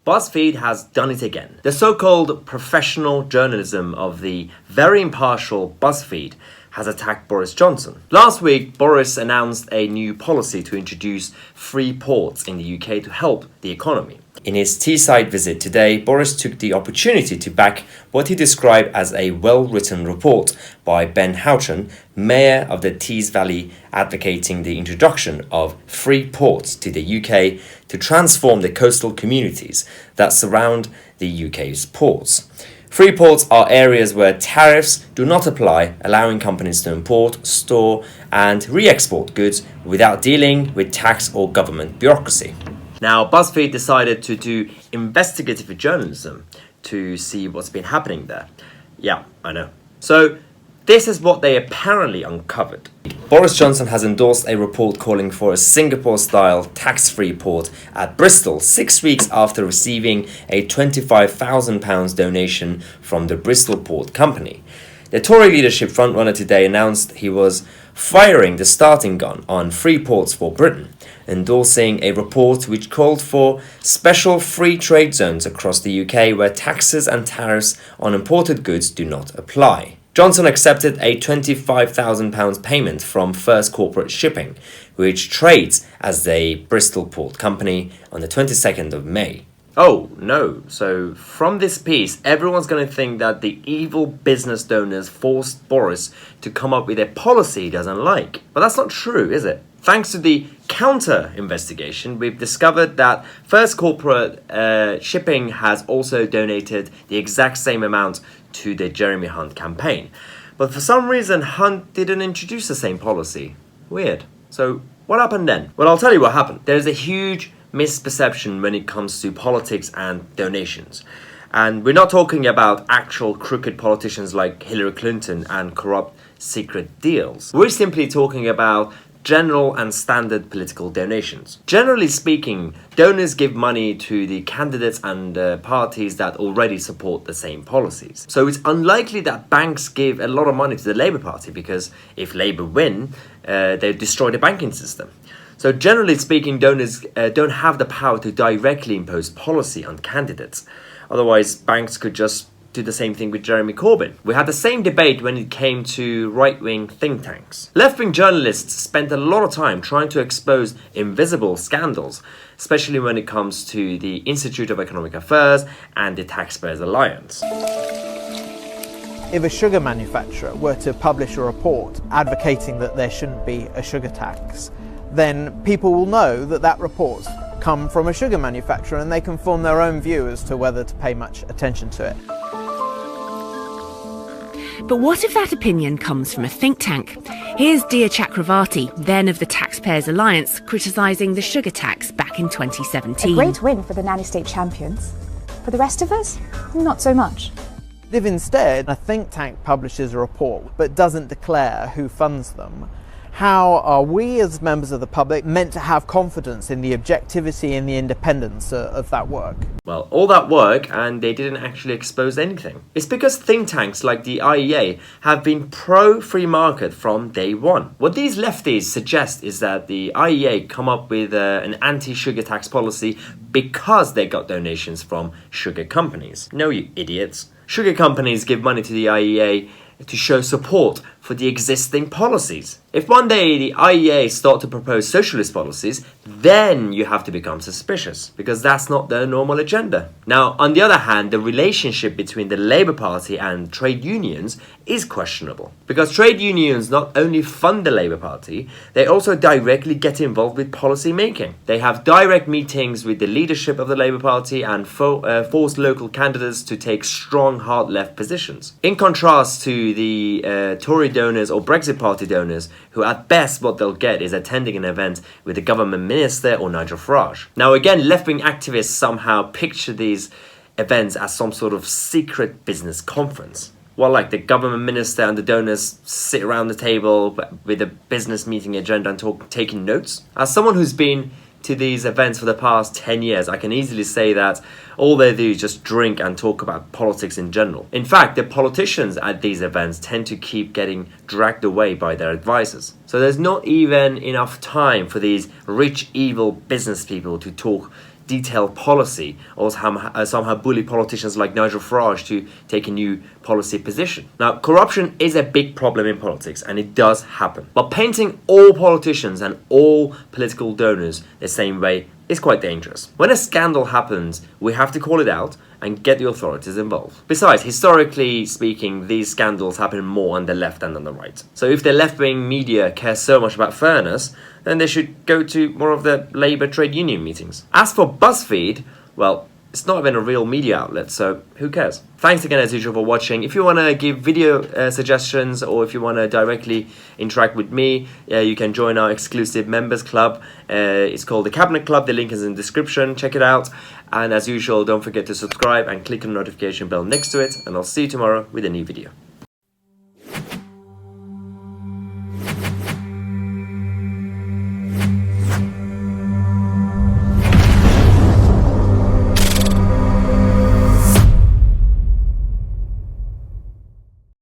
BuzzFeed has done it again. The so-called professional journalism of the very impartial BuzzFeed has attacked Boris Johnson. Last week, Boris announced a new policy to introduce free ports in the UK to help the economy. In his Teesside visit today, Boris took the opportunity to back what he described as a well-written report by Ben Houchen, Mayor of the Tees Valley, advocating the introduction of free ports to the UK to transform the coastal communities that surround the UK's ports. Free ports are areas where tariffs do not apply, allowing companies to import, store, and re-export goods without dealing with tax or government bureaucracy. Now, BuzzFeed decided to do investigative journalism to see what's been happening there. Yeah, I know. So, this is what they apparently uncovered. Boris Johnson has endorsed a report calling for a Singapore-style tax-free port at Bristol 6 weeks after receiving a £25,000 donation from the Bristol Port Company. The Tory leadership frontrunner today announced he was firing the starting gun on free ports for Britain, endorsing a report which called for special free trade zones across the UK where taxes and tariffs on imported goods do not apply. Johnson accepted a £25,000 payment from First Corporate Shipping, which trades as the Bristol Port Company, on the 22nd of May. Oh, no. So, from this piece, everyone's going to think that the evil business donors forced Boris to come up with a policy he doesn't like. But that's not true, is it? Thanks to the counter-investigation, we've discovered that First Corporate Shipping has also donated the exact same amount to the Jeremy Hunt campaign. But for some reason, Hunt didn't introduce the same policy. Weird. So, what happened then? Well, I'll tell you what happened. There's a huge misperception when it comes to politics and donations. And we're not talking about actual crooked politicians like Hillary Clinton and corrupt secret deals. We're simply talking about general and standard political donations. Generally speaking, donors give money to the candidates and parties that already support the same policies. So it's unlikely that banks give a lot of money to the Labour Party, because if Labour win, they destroy the banking system. So generally speaking, donors don't have the power to directly impose policy on candidates. Otherwise, banks could just do the same thing with Jeremy Corbyn. We had the same debate when it came to right-wing think tanks. Left-wing journalists spent a lot of time trying to expose invisible scandals, especially when it comes to the Institute of Economic Affairs and the Taxpayers Alliance. If a sugar manufacturer were to publish a report advocating that there shouldn't be a sugar tax, then people will know that that report's come from a sugar manufacturer, and they can form their own view as to whether to pay much attention to it. But what if that opinion comes from a think tank? Here's Dia Chakravarti, then of the Taxpayers Alliance, criticising the sugar tax back in 2017. A great win for the nanny state champions. For the rest of us, not so much. If instead a think tank publishes a report but doesn't declare who funds them, how are we as members of the public meant to have confidence in the objectivity and the independence of that work? Well, all that work, and they didn't actually expose anything. It's because think tanks like the IEA have been pro-free market from day one. What these lefties suggest is that the IEA come up with an anti-sugar tax policy because they got donations from sugar companies. No, you idiots. Sugar companies give money to the IEA to show support for the existing policies. If one day the IEA start to propose socialist policies, then you have to become suspicious, because that's not their normal agenda. Now, on the other hand, the relationship between the Labour Party and trade unions is questionable, because trade unions not only fund the Labour Party, they also directly get involved with policy making. They have direct meetings with the leadership of the Labour Party and force local candidates to take strong hard left positions. In contrast to the Tory donors or Brexit Party donors, who at best what they'll get is attending an event with a government minister or Nigel Farage. Now again, left-wing activists somehow picture these events as some sort of secret business conference. Well, like the government minister and the donors sit around the table with a business meeting agenda and taking notes. As someone who's been to these events for the past 10 years, I can easily say that all they do is just drink and talk about politics in general. In fact, the politicians at these events tend to keep getting dragged away by their advisors. So there's not even enough time for these rich, evil business people to talk detailed policy or somehow bully politicians like Nigel Farage to take a new policy position. Now, corruption is a big problem in politics, and it does happen. But painting all politicians and all political donors the same way is quite dangerous. When a scandal happens, we have to call it out and get the authorities involved. Besides, historically speaking, these scandals happen more on the left than on the right. So if the left-wing media care so much about fairness, then they should go to more of the Labour trade union meetings. As for BuzzFeed, well, it's not even a real media outlet, so who cares? Thanks again as usual for watching. If you want to give video suggestions or if you want to directly interact with me, you can join our exclusive members club. It's called the Cabinet Club. The link is in the description. Check it out. And as usual, don't forget to subscribe and click on the notification bell next to it. And I'll see you tomorrow with a new video.